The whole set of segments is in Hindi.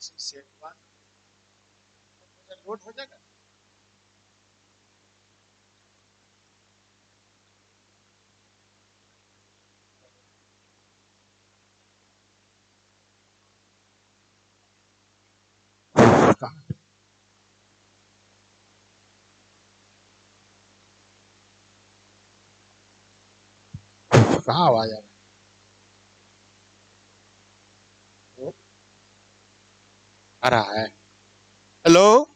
सेट वन लोड हो जाएगा। कहाँ आवाज आ रहा है? हेलो,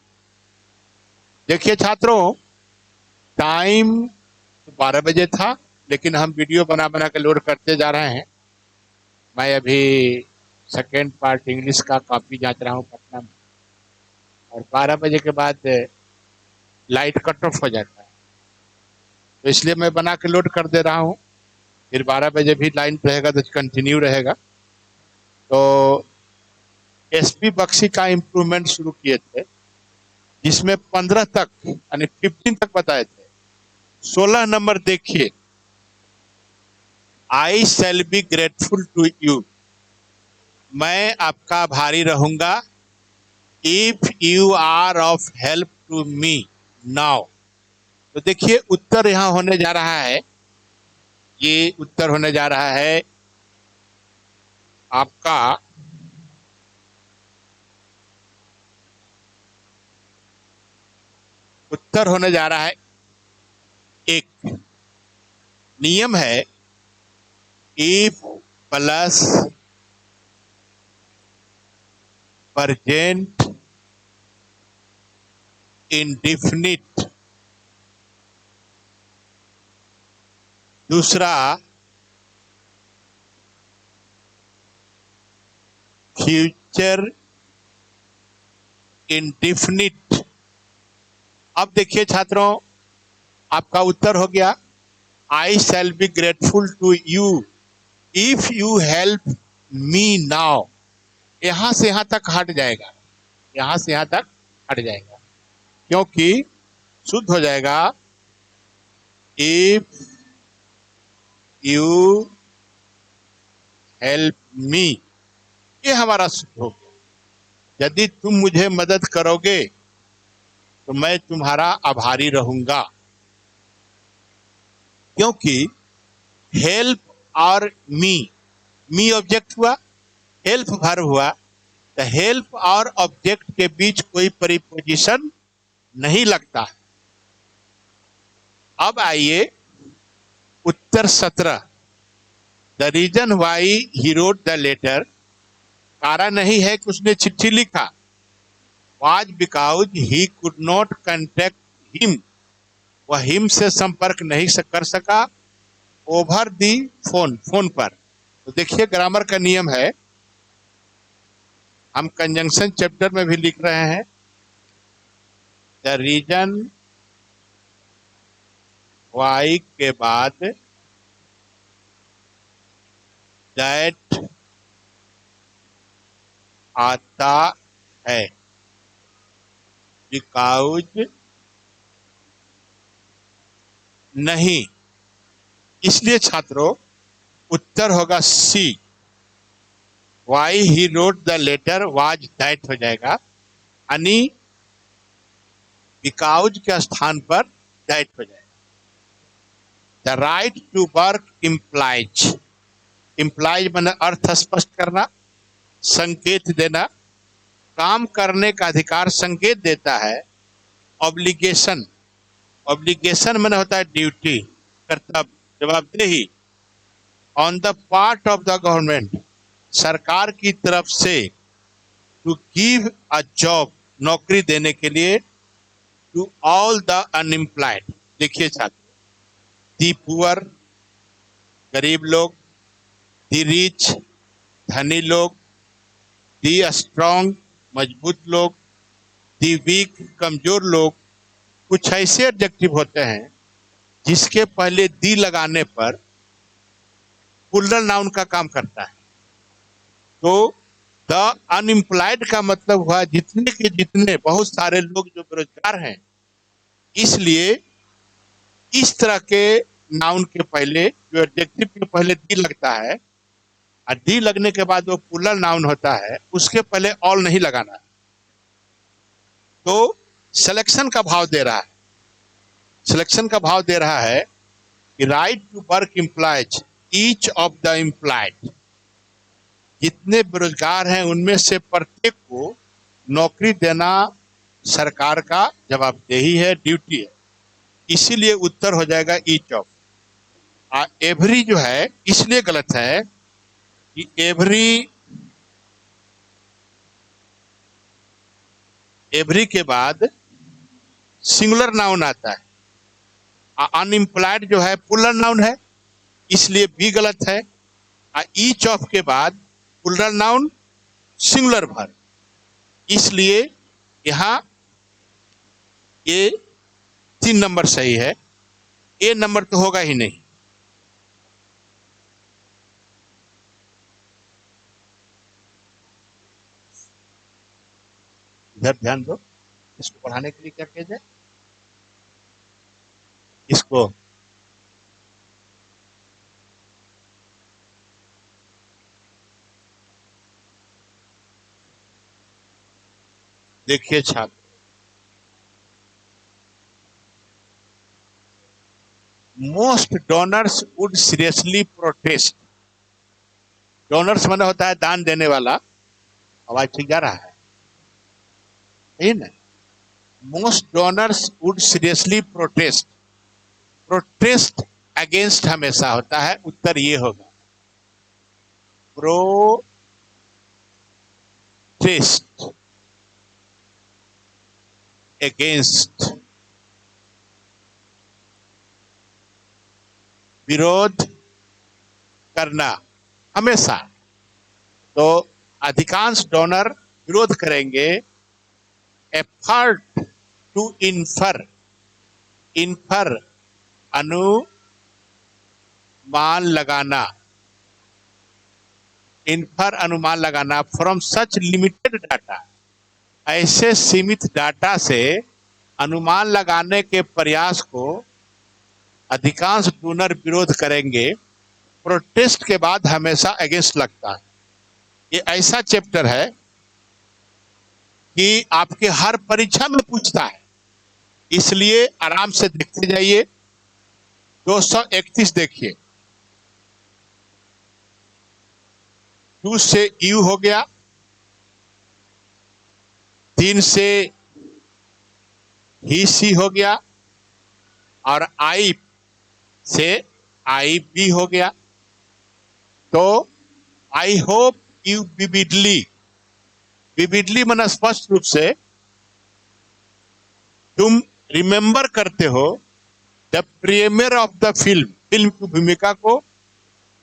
देखिए छात्रों, टाइम 12 बजे था, लेकिन हम वीडियो बना बना के लोड करते जा रहे हैं। मैं अभी सेकेंड पार्ट इंग्लिश का कॉपी जांच रहा हूँ पटना में, और 12 बजे के बाद लाइट कट ऑफ हो जाता है, तो इसलिए मैं बना के लोड कर दे रहा हूँ। फिर 12 बजे भी लाइन रहेगा तो कंटिन्यू रहेगा। तो एसपी बख्शी का इम्प्रूवमेंट शुरू किए थे, जिसमें 15 तक यानी 15 तक बताए थे। 16 नंबर देखिए, I shall be grateful to you, मैं आपका आभारी रहूंगा। If you are of help to me now, तो देखिए उत्तर यहां होने जा रहा है। ये उत्तर होने जा रहा है आपका उत्तर होने जा रहा है। एक नियम है, इफ प्लस प्रेजेंट इंडिफिनिट, दूसरा फ्यूचर इंडिफिनिट। अब देखिए छात्रों, आपका उत्तर हो गया, I shall be grateful to you if you help me now. यहां से यहां तक हट जाएगा, यहां से यहां तक हट जाएगा, क्योंकि शुद्ध हो जाएगा इफ यू हेल्प मी। ये हमारा शुद्ध हो गया। यदि तुम मुझे मदद करोगे तो मैं तुम्हारा आभारी रहूंगा, क्योंकि हेल्प और मी ऑब्जेक्ट हुआ, हेल्प वर्ब हुआ, तो हेल्प और ऑब्जेक्ट के बीच कोई प्रीपोजिशन नहीं लगता। अब आइए उत्तर 17, the reason why he wrote the letter, कारण नहीं है कि उसने चिट्ठी लिखा, was because he could not contact him, वह हिम से संपर्क नहीं कर सका, ओवर दी फोन, फोन पर। तो देखिए ग्रामर का नियम है, हम कंजंक्शन चैप्टर में भी लिख रहे हैं, द रीजन वाई के बाद दैट आता है, बिकॉज नहीं। इसलिए छात्रों उत्तर होगा C, why he wrote the letter was that हो जाएगा, यानी बिकॉज के स्थान पर दैट हो जाएगा। The right to work implies, implies माने अर्थ स्पष्ट करना, संकेत देना, काम करने का अधिकार संकेत देता है। ऑब्लिगेशन, ऑब्लिगेशन माने होता है ड्यूटी, कर्तव्य, जवाबदेही। On the part of the government, सरकार की तरफ से, टू गिव अ जॉब, नौकरी देने के लिए, टू ऑल द अनएम्प्लॉयड। देखिए छात्र, दी पुअर, गरीब लोग, दी रिच, धनी लोग, दी स्ट्रांग, मजबूत लोग, दी वीक, कमजोर लोग, कुछ ऐसे एडजेक्टिव होते हैं जिसके पहले दी लगाने पर प्लूरल नाउन का काम करता है। तो द अनएम्प्लॉयड का मतलब हुआ जितने के जितने, बहुत सारे लोग जो बेरोजगार हैं। इसलिए इस तरह के नाउन के पहले, जो एडजेक्टिव के पहले दी लगता है, और डी लगने के बाद वो प्लूरल नाउन होता है, उसके पहले ऑल नहीं लगाना। तो सिलेक्शन का भाव दे रहा है, सिलेक्शन का भाव दे रहा है कि right to work implies each of the employed, जितने बेरोजगार हैं उनमें से प्रत्येक को नौकरी देना सरकार का जवाबदेही है, ड्यूटी है। इसीलिए उत्तर हो जाएगा ईच ऑफ। एवरी जो है इसलिए गलत है कि एवरी के बाद सिंगुलर नाउन आता है। अनएम्प्लॉयड जो है प्लूरल नाउन है, इसलिए बी गलत है। ईच ऑफ के बाद प्लूरल नाउन सिंगुलर वर्ब, इसलिए यहाँ ये 3 नंबर सही है, ए नंबर तो होगा ही नहीं। इधर ध्यान दो, इसको पढ़ाने के लिए क्या किया जाए, इसको देखिए छात्र, most donors would seriously protest. Donors माने होता है दान देने वाला। आवाज ठीक जा रहा है, सही ना? Most donors would seriously protest. Protest against हमेशा होता है, उत्तर ये होगा प्रोटेस्ट अगेंस्ट, विरोध करना हमेशा। तो अधिकांश डोनर विरोध करेंगे। एफर्ट टू इन्फर, इन्फर अनुमान लगाना, इन्फर अनुमान लगाना फ्रॉम सच लिमिटेड डाटा, ऐसे सीमित डाटा से अनुमान लगाने के प्रयास को अधिकांश डोनर विरोध करेंगे। प्रोटेस्ट के बाद हमेशा अगेंस्ट लगता है। ये ऐसा चैप्टर है कि आपके हर परीक्षा में पूछता है, इसलिए आराम से देखते जाइए। 231 देखिए, 2 से यू हो गया, 3 से ही सी हो गया, और आई से आई बी हो गया। तो I hope you vividly, vividly माना स्पष्ट रूप से तुम रिमेंबर करते हो the premiere of the film, film की भूमिका को,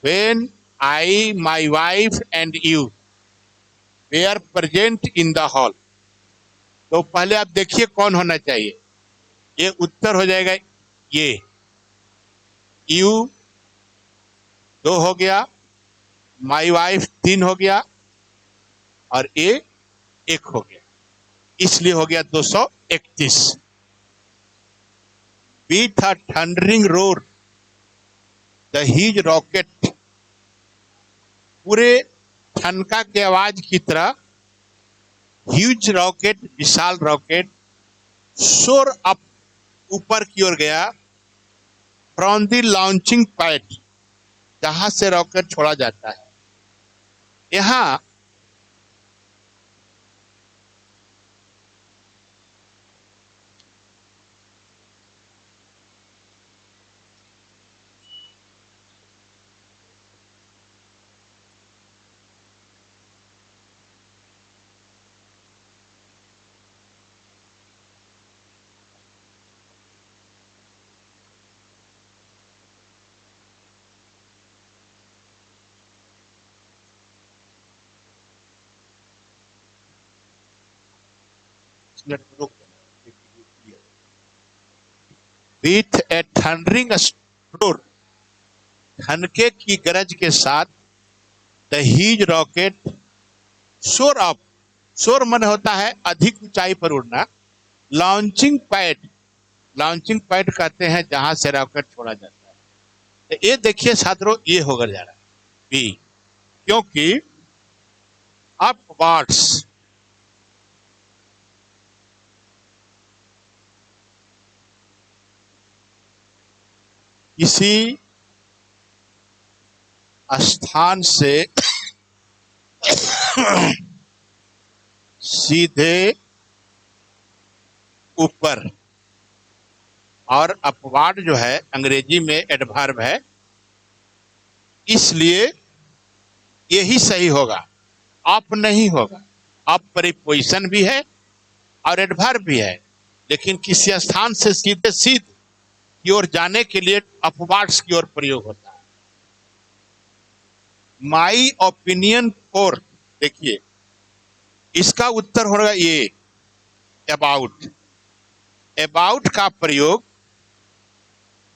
when I my wife and you we are present in the hall. तो पहले आप देखिए कौन होना चाहिए, ये उत्तर हो जाएगा ये, यू 2 हो गया, माई वाइफ 3 हो गया, और ए 1 हो गया, इसलिए हो गया 231। With a thundering roar, the huge rocket, पूरे ठनका के आवाज की तरह ह्यूज रॉकेट, विशाल रॉकेट, सोर अप, ऊपर की ओर गया, फ्रॉम द लॉन्चिंग पैड, जहां से रॉकेट छोड़ा जाता है। यहां विथ ए थंडरिंग रोर, ठनके की गरज के साथ, द ह्यूज रॉकेट सोर अप, सोर मन होता है अधिक ऊंचाई पर उड़ना, लॉन्चिंग पैड, लॉन्चिंग पैड कहते हैं जहां से रॉकेट छोड़ा जाता है। तो ये देखिए छात्रों, ये होकर जा रहा है बी। क्योंकि अपवार्ड्स किसी स्थान से सीधे ऊपर, और अपवार्ड जो है अंग्रेजी में एडवर्ब है, इसलिए यही सही होगा, अप नहीं होगा। अप प्रीपोजिशन भी है और एडवर्ब भी है, लेकिन किसी स्थान से सीधे सीध की ओर जाने के लिए अपवार्ड्स की ओर प्रयोग होता है। माई ओपिनियन फॉर, देखिए इसका उत्तर होगा ये अबाउट। अबाउट का प्रयोग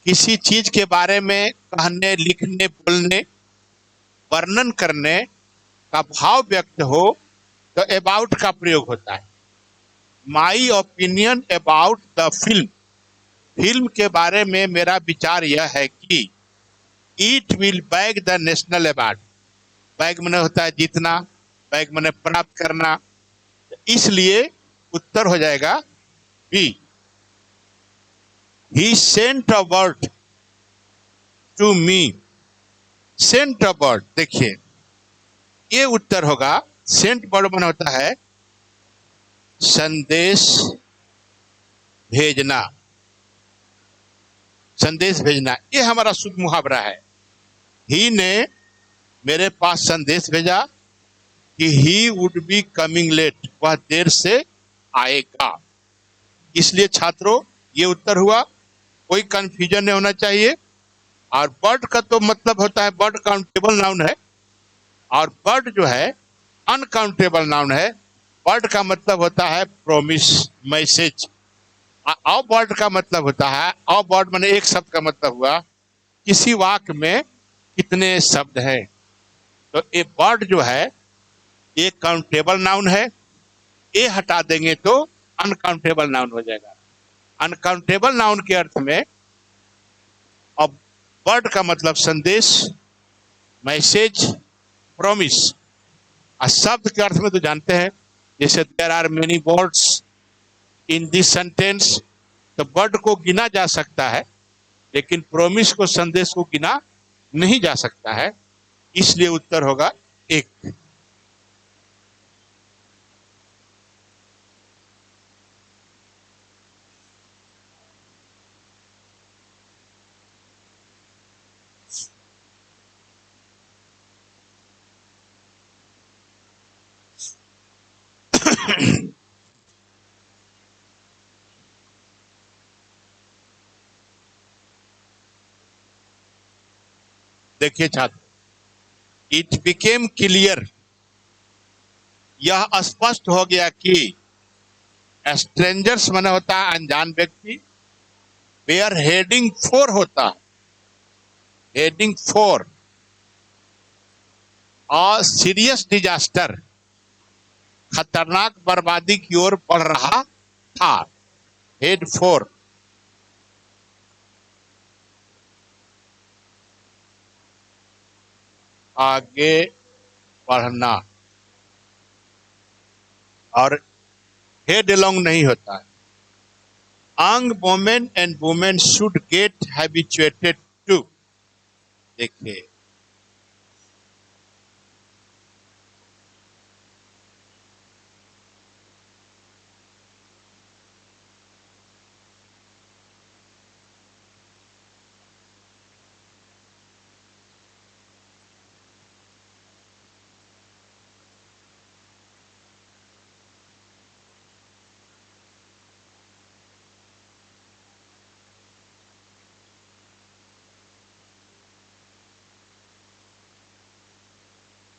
किसी चीज के बारे में कहने, लिखने, बोलने, वर्णन करने का भाव व्यक्त हो तो अबाउट का प्रयोग होता है। My opinion about the film, film के बारे में मेरा विचार यह है कि it will bag the national award. Bag मैंने होता है जीतना, बैग मैंने प्राप्त करना, इसलिए उत्तर हो जाएगा B. He sent a word to me. Sent a word, देखिए ये उत्तर होगा। सेंट वर्ड मैंने होता है संदेश भेजना, संदेश भेजना, ये हमारा शुद्ध मुहावरा है। ही ने मेरे पास संदेश भेजा कि he would be coming late, वह देर से आएगा। इसलिए छात्रों ये उत्तर हुआ, कोई कंफ्यूजन नहीं होना चाहिए। और बर्ड का तो मतलब होता है, बर्ड काउंटेबल नाउन है, और बर्ड जो है अनकाउंटेबल नाउन है। बर्ड का मतलब होता है प्रोमिस, मैसेज। अ बर्ड का मतलब होता है, अ बर्ड माने एक शब्द का मतलब हुआ किसी वाक्य में कितने शब्द हैं। तो ए बर्ड जो है ये काउंटेबल नाउन है, ए हटा देंगे तो अनकाउंटेबल नाउन हो जाएगा। अनकाउंटेबल नाउन के अर्थ में अब वर्ड का मतलब संदेश, मैसेज, प्रॉमिस। और शब्द के अर्थ में तो जानते हैं, जैसे there are many words in this sentence, तो वर्ड को गिना जा सकता है, लेकिन प्रॉमिस को, संदेश को गिना नहीं जा सकता है। इसलिए उत्तर होगा एक। देखिए छात्र, इट बिकेम क्लियर, यह स्पष्ट हो गया कि स्ट्रेंजर्स माने होता है अनजान व्यक्ति, वेयर हेडिंग फॉर होता है, हेडिंग फॉर और सीरियस डिजास्टर, खतरनाक बर्बादी की ओर बढ़ रहा था। हेड फॉर, आगे बढ़ना, और हेड अलोंग नहीं होता है। Young women and women should get habituated to, देखिए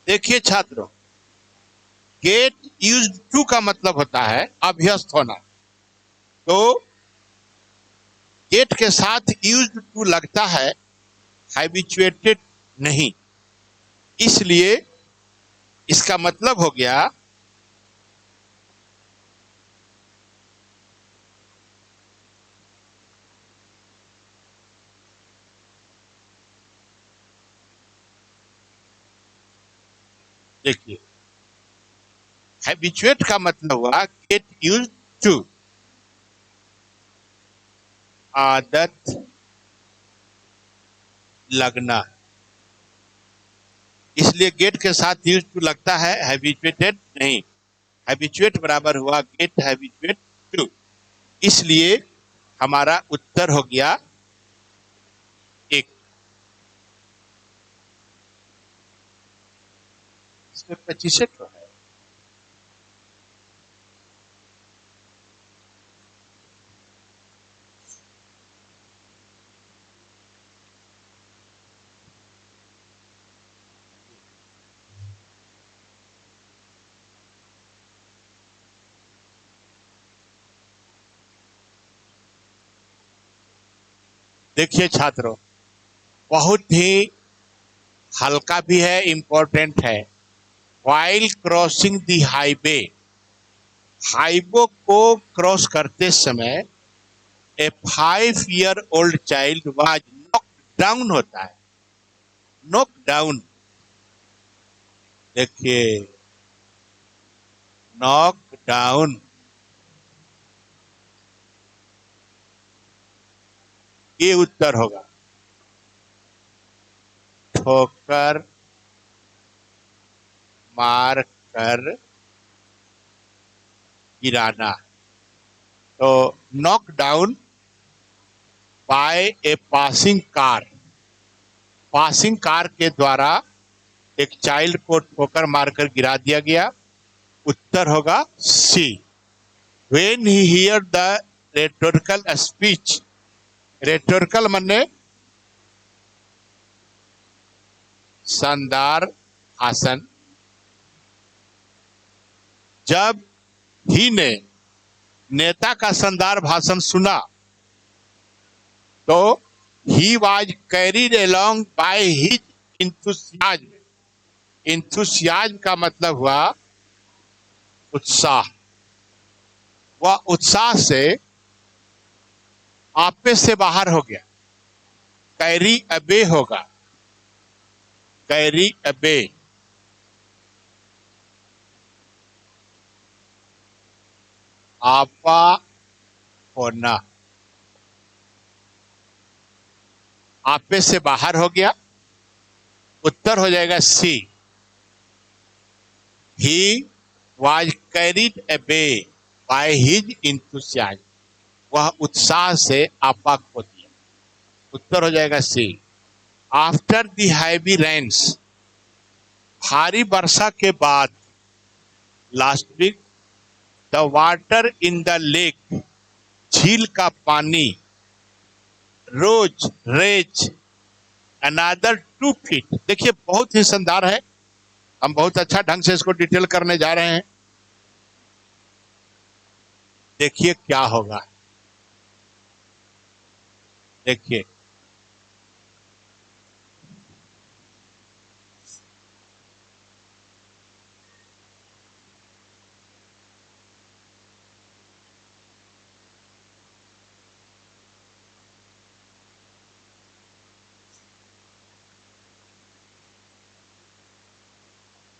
देखिए छात्रों, गेट यूज्ड टू का मतलब होता है अभ्यस्त होना। तो गेट के साथ यूज्ड टू लगता है, हैबिचुएटेड नहीं। इसलिए इसका मतलब हो गया देखिए, हैबिचुएट का मतलब हुआ गेट यूज टू, आदत लगना, इसलिए गेट के साथ यूज टू लगता है, हैबिचुएटेड नहीं। हैबिचुएट बराबर हुआ गेट हैबिचुएट टू, इसलिए हमारा उत्तर हो गया एक। इसमें 25 तो है। देखिए छात्रों, बहुत ही हल्का भी है, इंपॉर्टेंट है। While crossing the highway, highway को क्रॉस करते समय ए 5 year old child was knock down होता है, नॉक डाउन। देखिए, नॉक डाउन, ये उत्तर होगा। ठोकर मार कर गिराना, तो knock down by a passing car, passing car के द्वारा एक चाइल्ड को ठोकर मारकर गिरा दिया गया। उत्तर होगा C. When he hear the rhetorical speech, rhetorical माने शानदार भाषण, जब ही ने नेता का शानदार भाषण सुना तो he was carried along bye his enthusiasm, enthusiasm का मतलब हुआ उत्साह, वह उत्साह से आपे से बाहर हो गया। कैरी अबे होगा, कैरी अबे। आपा होना, आपे से बाहर हो गया। उत्तर हो जाएगा C. He was carried away by his enthusiasm, वह उत्साह से आपा खो दिया। उत्तर हो जाएगा C. After the heavy rains, भारी वर्षा के बाद, last week the water in the lake, झील का पानी, रोज रेज अनदर 2 फीट। देखिए, बहुत ही शानदार है, हम बहुत अच्छा ढंग से इसको डिटेल करने जा रहे हैं। देखिए क्या होगा, देखिए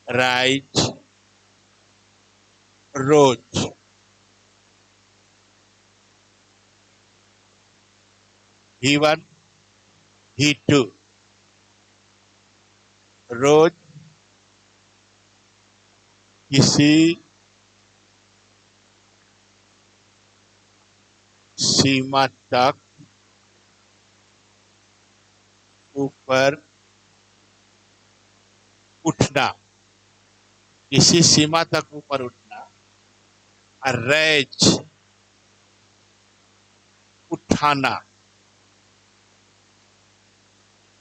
राइज रोज, ही 1 ही 2, रोज किसी सीमा तक ऊपर उठना, किसी सीमा तक ऊपर उठना। रैज उठाना,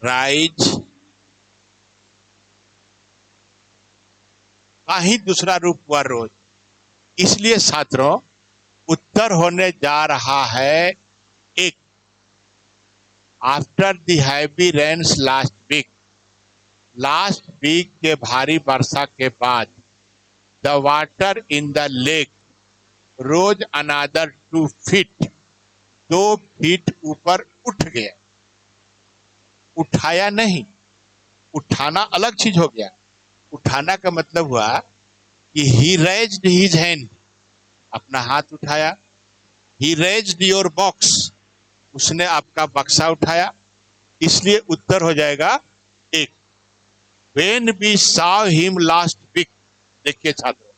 राइज का ही दूसरा रूप हुआ रोज। इसलिए छात्रों, उत्तर होने जा रहा है एक। After the heavy rains last week, last week के भारी वर्षा के बाद, the water in the lake rose another 2 feet, 2 feet ऊपर उठ गया। उठाया नहीं, उठाना अलग चीज हो गया। उठाना का मतलब हुआ कि ही रेज्ड हिज हैंड, अपना हाथ उठाया। ही रेज्ड योर बॉक्स, उसने आपका बक्सा उठाया। इसलिए उत्तर हो जाएगा एक। When we saw him last week, देखिए छात्रों,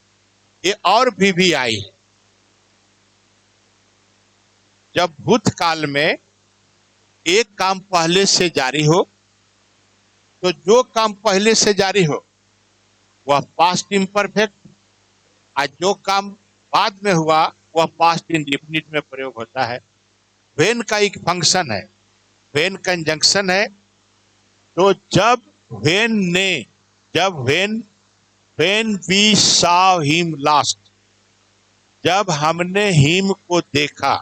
ये और भी आई है। जब भूतकाल में एक काम पहले से जारी हो, तो जो काम पहले से जारी हो वह पास्ट इम्परफेक्ट, और जो काम बाद में हुआ वह पास्ट इंडेफिनिट में प्रयोग होता है। वेन का एक फंक्शन है, वेन कंजंक्शन है। तो जब वेन ने, जब when we saw him last, जब हमने हिम को देखा,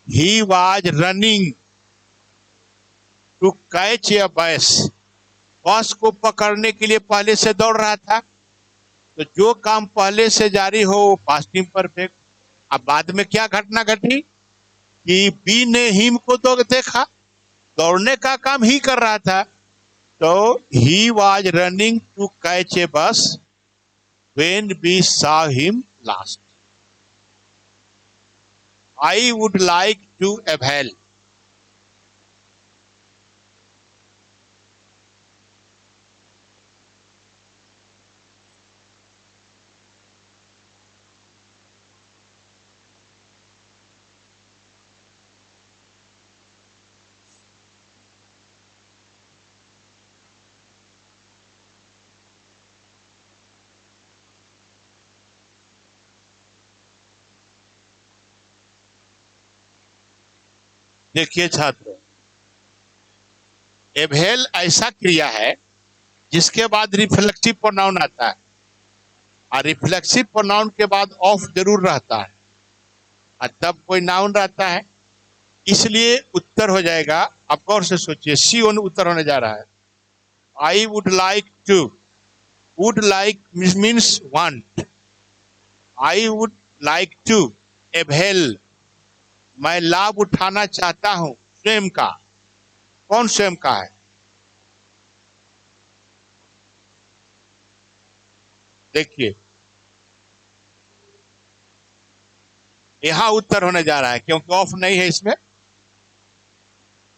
he was running to catch a bus, bus को पकड़ने के लिए पहले से दौड़ रहा था। तो जो काम पहले से जारी हो वो पास्ट इम्परफेक्ट। अब बाद में क्या घटना घटी कि बी ने हिम को तो देखा, दौड़ने का काम ही कर रहा था। तो he was running to catch a bus when we saw him last. I would like to avail, देखिए छात्रों, एवेल ऐसा क्रिया है जिसके बाद रिफ्लेक्सिव प्रोनाउन आता है, और रिफ्लेक्सिव प्रोनाउन के बाद ऑफ जरूर रहता है, और तब कोई नाउन रहता है। इसलिए उत्तर हो जाएगा, आप गौर से सोचिए, सी ओन उत्तर होने जा रहा है। I would like to, would like means want. I would like to avail, मैं लाभ उठाना चाहता हूं स्वयं का। कौन स्वयं का है? देखिए यहां उत्तर होने जा रहा है, क्योंकि ऑफ नहीं है इसमें।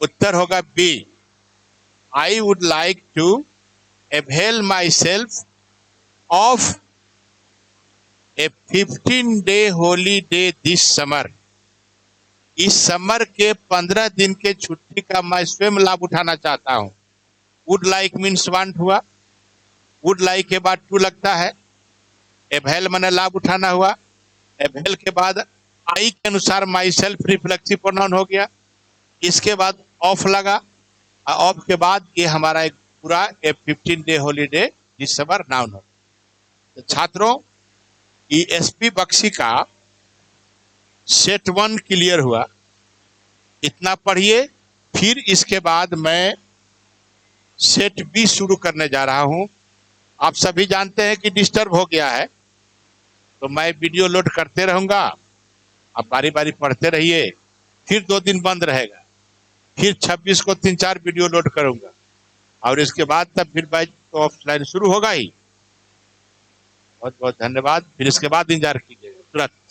उत्तर होगा B. I would like to avail myself of a 15-day holiday this summer। इस समर के 15 दिन के छुट्टी का मैं स्वयं लाभ उठाना चाहता हूं। वुड लाइक मीन्स वांट हुआ, वुड लाइक के बाद टू लगता है, एवेल मैंने लाभ उठाना हुआ, एवेल के बाद आई के अनुसार माई सेल्फ रिफ्लेक्सिव प्रोनाउन हो गया, इसके बाद ऑफ लगा, ऑफ के बाद ये हमारा एक पूरा ए 15-डे हॉलीडे दिस समर नाउन हो। तो छात्रों, एसपी बख्शी का सेट 1 क्लियर हुआ, इतना पढ़िए। फिर इसके बाद मैं सेट बी शुरू करने जा रहा हूं। आप सभी जानते हैं कि डिस्टर्ब हो गया है, तो मैं वीडियो लोड करते रहूंगा, आप बारी बारी पढ़ते रहिए। फिर 2 दिन बंद रहेगा, फिर 26 को 3-4 वीडियो लोड करूंगा, और इसके बाद तब फिर बैच तो ऑफलाइन शुरू होगा ही। बहुत बहुत धन्यवाद। फिर इसके बाद इंतजार कीजिएगा तुरंत।